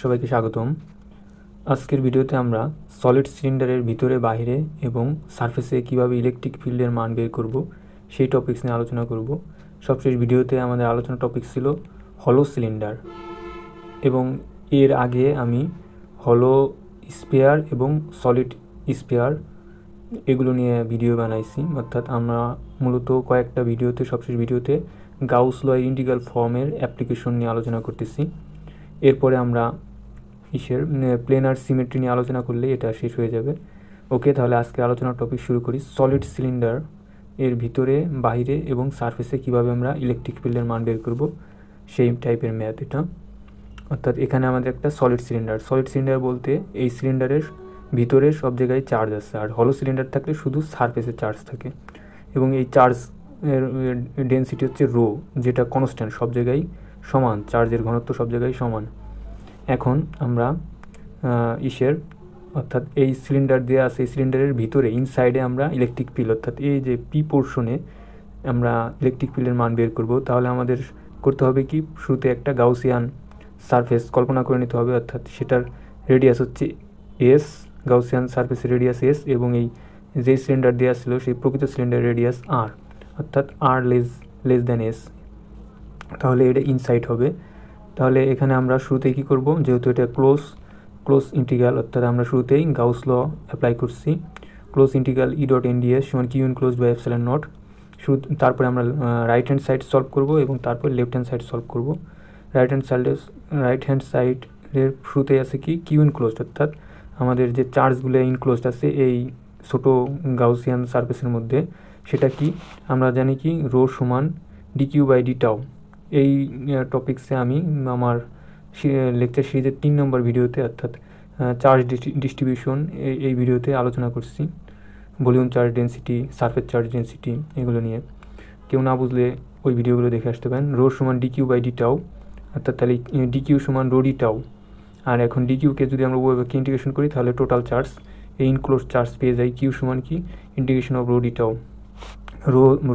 সবাইকে স্বাগতম। আজকের ভিডিওতে আমরা সলিড সিলিন্ডারের ভিতরে বাইরে এবং সারফেসে কিভাবে ইলেকট্রিক ফিল্ডের মান বের করব সেই টপিকস নিয়ে আলোচনা করব। সবশেষ ভিডিওতে আমাদের আলোচনা টপিক ছিল হলো সিলিন্ডার, এবং এর আগে আমি হলো স্পেয়ার এবং সলিড স্পেয়ার এগুলো নিয়ে ভিডিও বানাইছি। অর্থাৎ আমরা মূলত কয়েকটা ভিডিওতে, সবশেষ ভিডিওতে গাউস ল ইন্টিগ্রাল ফর্মের অ্যাপ্লিকেশন নিয়ে আলোচনা করতেছি। এরপরে আমরা প্লেনার সিমেট্রি নিয়ে আলোচনা করলে এটা শেষ হয়ে যাবে। ওকে, তাহলে আজকে আলোচনার টপিক শুরু করি। সলিড সিলিন্ডার এর ভিতরে বাইরে এবং সারফেসে কিভাবে আমরা ইলেকট্রিক ফিল্ডের মান বের করব সেই টাইপের ম্যাথ এটা। অর্থাৎ এখানে আমাদের একটা সলিড সিলিন্ডার বলতে এই সিলিন্ডারের ভিতরে সব জায়গায় চার্জ আছে, আর হলো সিলিন্ডার থাকলে শুধু সারফেসে চার্জ থাকে, এবং এই চার্জ এর ডেন্সিটি হচ্ছে রো, যেটা কনস্ট্যান্ট, সব জায়গায় সমান, চার্জের ঘনত্ব সব জায়গায় সমান। এখন আমরা অর্থাৎ এই সিলিন্ডার দেওয়া আছে, এই সিলিন্ডারের ভিতরে ইনসাইডে আমরা ইলেকট্রিক ফিল্ড, অর্থাৎ এই যে পি পোর্শনে আমরা ইলেকট্রিক ফিল্ডের মান বের করব। তাহলে আমাদের করতে হবে কি, শুরুতে একটা গাউসিয়ান সারফেস কল্পনা করে নিতে হবে, অর্থাৎ সেটার রেডিয়াস হচ্ছে এস, গাউসিয়ান সারফেসের রেডিয়াস এস, এবং এই যে সিলিন্ডার দেওয়া ছিল সেই প্রকৃত সিলিন্ডারের রেডিয়াস আর, অর্থাৎ আর লেস দ্যান এস, তাহলে এটা ইনসাইড হবে। তাহলে এখানে আমরা শুরুতেই কী করব, যেহেতু এটা ক্লোজ ইন্টিগ্রাল, অর্থাৎ আমরা শুরুতেই গাউস ল অ্যাপ্লাই করছি। Close integral E dot n ds সমান q enclosed by epsilon naught. তারপরে আমরা রাইট হ্যান্ড সাইড সলভ করব এবং তারপর লেফট হ্যান্ড সাইড সলভ করব। রাইট হ্যান্ড সাইডের শুরুতেই আছে কি কিউ ইনক্লোজড, অর্থাৎ আমাদের যে চার্জগুলো ইনক্লোজড আছে এই ছোটো গাউসিয়ান সারফেসের মধ্যে, সেটা কি আমরা জানি কি রো সমান D Q by D tau. এই টপিক্সে আমি আমার লেকচার সিরিজের 3 নম্বর ভিডিওতে, অর্থাৎ চার্জ ডিস্ট্রিবিউশন, এই ভিডিওতে আলোচনা করছি volume charge density, surface charge density, এগুলো নিয়ে। কেউ না বুঝলে ওই ভিডিওগুলো দেখে আসতে পারেন। রো সমান D Q by D tau, অর্থাৎ তাহলে ডি কিউ সমান রো ডি টাউ। আর এখন ডি কিউকে যদি আমরা ওইভাবে ইন্টিগ্রেশন করি তাহলে টোটাল চার্জ, এই ইনক্লোজ চার্জ পেয়ে যাই কিউ সমান কি integration of rho D tau.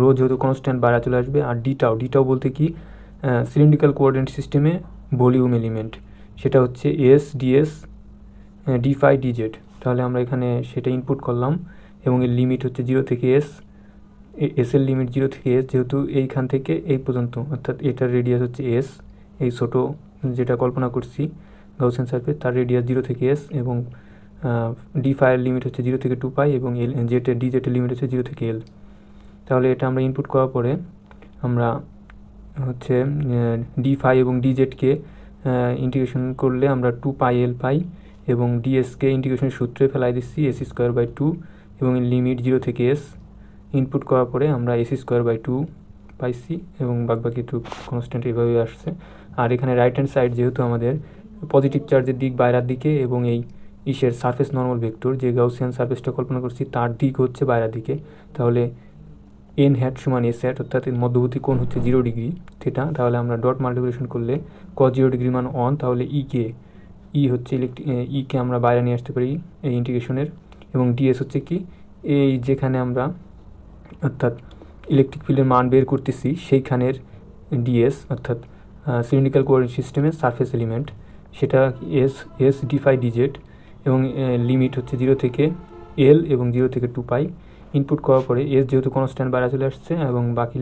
Rho যেহেতু কনস্ট্যান্ট বাইরে চলে আসবে, আর ডি টাউ বলতে কি সিলিন্ড্রিক্যাল কোঅর্ডিনেট সিস্টেমে ভলিউম এলিমেন্ট, সেটা হচ্ছে S DS D phi DZ. তাহলে আমরা এখানে সেটা ইনপুট করলাম, এবং এর লিমিট হচ্ছে 0 থেকে এস, এর লিমিট 0 থেকে এস, যেহেতু এইখান থেকে এই পর্যন্ত, অর্থাৎ এটার রেডিয়াস হচ্ছে এস, এই ছোটো যেটা কল্পনা করছি গাউসিয়ান সারফেস, তার রেডিয়াস 0 থেকে এস, এবং ডি ফাইয়ের লিমিট হচ্ছে 0 থেকে 2 পাই, এবং ডিজেটের লিমিট হচ্ছে 0 থেকে এল। তাহলে এটা আমরা ইনপুট করার পরে আমরা হচ্ছে ডি ফাই এবং ডিজেডকে ইন্টিগ্রেশন করলে আমরা 2 পাই এল পাই, এবং ডিএসকে ইন্টিগ্রেশনের সূত্রে ফেলাই দিচ্ছি এস স্কোয়ার বাই 2, এবং লিমিট 0 থেকে এস। ইনপুট করার পরে আমরা এস স্কোয়ার বাই 2 পাইছি, এবং বাকি একটু কনস্ট্যান্ট এভাবে আসছে। আর এখানে রাইট হ্যান্ড সাইড যেহেতু আমাদের পজিটিভ চার্জের দিক বাইরের দিকে, এবং এই সারফেস নর্মাল ভেক্টর যে গাউসিয়ান সারফেসটা কল্পনা করছি তার দিক হচ্ছে বাইরের দিকে, তাহলে এন হ্যাট সমান এস হ্যাট, অর্থাৎ এর মধ্যবর্তী কোণ হচ্ছে 0 ডিগ্রি থিটা। তাহলে আমরা ডট মাল্টিপ্লিকেশন করলে cos 0 ডিগ্রি মান 1, তাহলে ই হচ্ছে ইকে আমরা বাইরে নিয়ে আসতে পারি এই ইন্টিগ্রেশনের, এবং ডিএস হচ্ছে কি এই যেখানে আমরা অর্থাৎ ইলেকট্রিক ফিল্ডের মান বের করতেছি সেইখানের ডিএস, অর্থাৎ সিলিন্ড্রিক্যাল কোঅর্ডিনেট সিস্টেমের সারফেস এলিমেন্ট, সেটা এস ডি ফাই ডিজেড, এবং লিমিট হচ্ছে 0 থেকে এল এবং 0 থেকে 2 পাই। ইনপুট করার পরে এস যেহেতু কনস্ট্যান্ট বাইরে চলে আসছে, এবং বাকি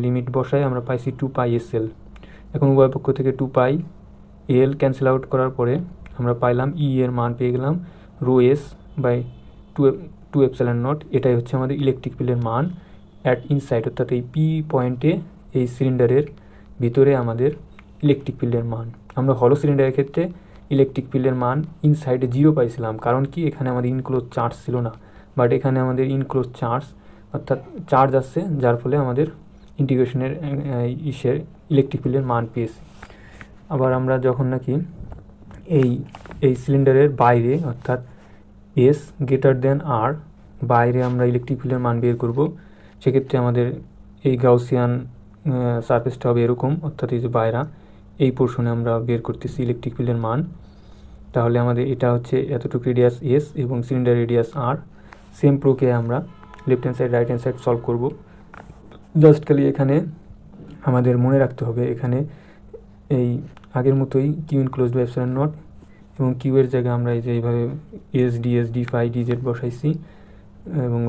লিমিট বসায় আমরা পাইছি 2 পাই এস এল। এখন উভয় পক্ষ থেকে 2 পাই এল ক্যান্সেল আউট করার পরে আমরা পাইলাম ই এর মান পেয়ে গেলাম rho S by 2 epsilon naught. এটাই হচ্ছে আমাদের ইলেকট্রিক ফিল্ডের মান অ্যাট ইনসাইড, অর্থাৎ এই পি পয়েন্টে এই সিলিন্ডারের ভিতরে আমাদের ইলেকট্রিক ফিল্ডের মান। আমরা হলো সিলিন্ডারের ক্ষেত্রে ইলেকট্রিক ফিল্ডের মান ইনসাইডে 0 পাইছিলাম, কারণ কি এখানে আমাদের ইনক্লোজ চার্জ ছিল না, বাট এখানে আমাদের ইনক্লোজ চার্জ, অর্থাৎ চার্জ আসছে, যার ফলে আমাদের ইন্টিগ্রেশনের ইলেকট্রিক ফিল্ডের মান পেয়েছি। আবার আমরা যখন নাকি এই সিলিন্ডারের বাইরে, অর্থাৎ এস গ্রেটার দেন আর, বাইরে আমরা ইলেকট্রিক ফিল্ডের মান বের করব, সেক্ষেত্রে আমাদের এই গাউসিয়ান সারফেসটা হবে এরকম, অর্থাৎ এই যে বাইরা এই পোর্শনে আমরা বের করতেছি ইলেকট্রিক ফিল্ডের মান। তাহলে আমাদের এটা হচ্ছে এতটুকু রেডিয়াস এস এবং সিলিন্ডার রেডিয়াস আর। সেম প্রক্রিয়া আমরা left hand side right hand side solve করব। জাস্ট খালি এখানে আমাদের মনে রাখতে হবে, এখানে এই আগের মতোই Q enclosed by epsilon naught, এবং কিউ এর জায়গায় আমরা এই যে এইভাবে S DS D phi DZ বসাইছি, এবং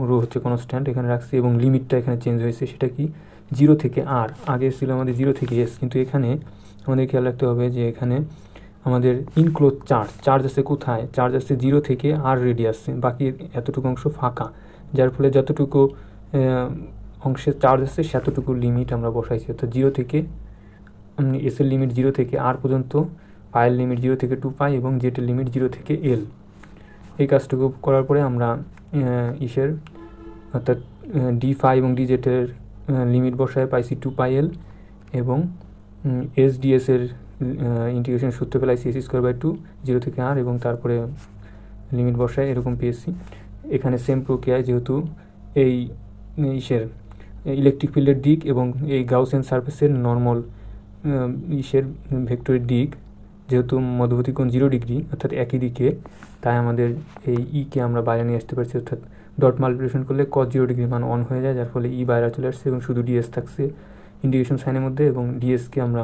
রো হচ্ছে কনস্ট্যান্ট এখানে রাখছি, এবং লিমিটটা এখানে চেঞ্জ হয়েছে, সেটা কি 0 থেকে আর। আগে ছিল আমাদের 0 থেকে এস, কিন্তু এখানে আমাদের খেয়াল রাখতে হবে যে এখানে আমাদের ইনক্লোজ চার্জ আছে কোথায়, চার্জ আছে 0 থেকে আর রেডিয়াসে, বাকি এতটুকু অংশ ফাঁকা, যার ফলে যতটুকু অংশে চার্জ আছে সেতটুকু লিমিট আমরা বসাইছি, অর্থাৎ 0 থেকে এসের লিমিট 0 থেকে আর পর্যন্ত, পায়ের লিমিট 0 থেকে 2 পাই, এবং জেটের লিমিট 0 থেকে এল। এই কাজটুকু করার পরে আমরা অর্থাৎ ডি ফাই এবং ডি জেটের লিমিট বসায় পাইছি 2 পাই এল, এবং এস ডিএসের ইন্টিগ্রেশন সূত্র পেলাইছি s²/2 0 থেকে আর, এবং তারপরে লিমিট বসায় এরকম পেয়েছি। এখানে সেম প্রক্রিয়ায় যেহেতু এই ইলেকট্রিক ফিল্ডের দিক এবং এই গাউসিয়ান সারফেসের নর্মাল ভেক্টরের দিক যেহেতু মধ্যবর্তী কোণ 0 ডিগ্রি, অর্থাৎ একই দিকে, তাই আমাদের এই ইকে আমরা বাইরে নিয়ে আসতে পারছি, অর্থাৎ ডট মাল্টিপ্লিকেশন করলে cos 0 ডিগ্রি মান অন হয়ে যায়, যার ফলে ই বাইরে চলে আসছে এবং শুধু ডিএস থাকছে ইন্টিগ্রেশন সাইনের মধ্যে। এবং ডিএসকে আমরা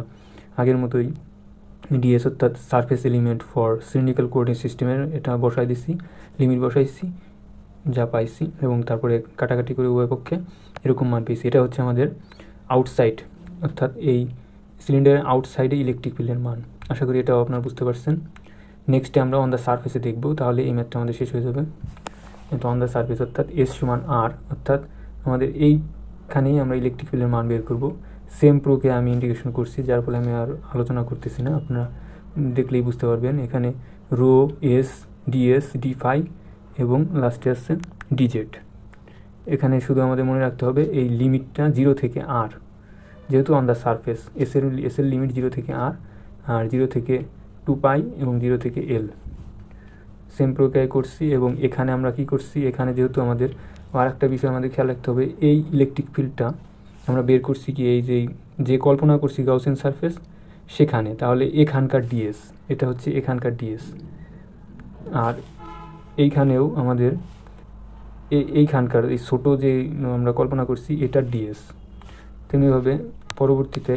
আগের মতোই ডিএস অর্থাৎ surface element for cylindrical coordinate সিস্টেমের এটা বসাই দিছি, লিমিট বসাইছি, যা পাইছি, এবং তারপরে কাটাকাটি করে উভয় পক্ষে এরকম মান পেয়েছি। এটা হচ্ছে আমাদের আউটসাইড, অর্থাৎ এই সিলিন্ডারের আউটসাইডে ইলেকট্রিক ফিল্ডের মান। আশা করি এটাও আপনারা বুঝতে পারছেন। নেক্সটে আমরা অন দ্য সারফেসে দেখব, তাহলে এই ম্যাথটা আমাদের শেষ হয়ে যাবে। তো অন দ্য সারফেস অর্থাৎ এস সমান আর, অর্থাৎ আমাদের এইখানেই আমরা ইলেকট্রিক ফিল্ডের মান বের করব। সেম প্রোকে আমি ইন্টিগ্রেশন করছি, যার ফলে আমি আর আলোচনা করতেছি না, আপনারা দেখলেই বুঝতে পারবেন। এখানে rho S DS D phi এবং লাস্টে আসছে ডিজেড। এখানে শুধু আমাদের মনে রাখতে হবে এই লিমিটটা 0 থেকে আর, যেহেতু অন দ্য সারফেস এসের লিমিট 0 থেকে আর 0 থেকে 2 পাই এবং 0 থেকে এল। সেম প্রক্রিয়ায় করছি, এবং এখানে আমরা কি করছি, এখানে যেহেতু আমাদের আর একটা বিষয় আমাদের খেয়াল রাখতে হবে, এই ইলেকট্রিক ফিল্ডটা আমরা বের করছি কি এই যে কল্পনা করছি গাউসিয়ান সারফেস সেখানে, তাহলে এখানকার ডিএস, এটা হচ্ছে এখানকার ডিএস, আর এইখানেও আমাদের এইখানকার এই ছোটো যে আমরা কল্পনা করছি এটার ডিএস। তেমনিভাবে পরবর্তীতে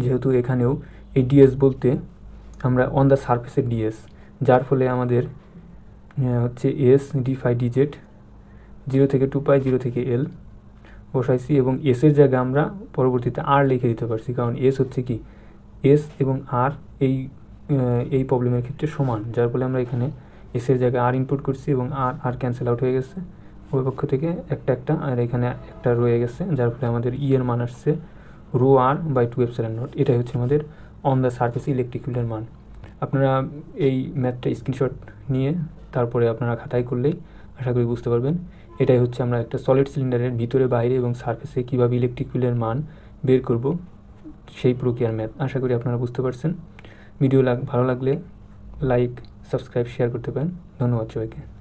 যেহেতু এখানেও এই ডিএস বলতে আমরা অন দ্য সারফেসের ডিএস, যার ফলে আমাদের হচ্ছে এস ডি ফাই ডিজেড 0 থেকে 2 পাই 0 থেকে এল বসাইছি, এবং এসের জায়গায় আমরা পরবর্তীতে আর লিখে দিতে পারছি, কারণ এস হচ্ছে কি এস এবং আর এই প্রবলেমের ক্ষেত্রে সমান, যার ফলে আমরা এখানে এসের জায়গায় আর ইনপুট করছি, এবং আর ক্যান্সেল আউট হয়ে গেছে ওই পক্ষ থেকে একটা, আর এখানে একটা রয়ে গেছে, যার ফলে আমাদের ই এর মান আসছে rho R by 2 epsilon naught. এটাই হচ্ছে আমাদের অন দ্য সারফেস ইলেকট্রিক ফিল্ডের মান। আপনারা এই ম্যাথটা স্ক্রিনশট নিয়ে তারপরে আপনারা খাতায় করলেই আশা করি বুঝতে পারবেন। এটাই হচ্ছে আমরা একটা সলিড সিলিন্ডারের ভিতরে বাইরে এবং সারফেসে কীভাবে ইলেকট্রিক ফিল্ডের মান বের করব সেই প্রক্রিয়ার ম্যাথ। আশা করি আপনারা বুঝতে পারছেন। ভিডিও ভালো লাগলে লাইক, সাবস্ক্রাইব, শেয়ার করতে পারেন। ধন্যবাদ সবাইকে।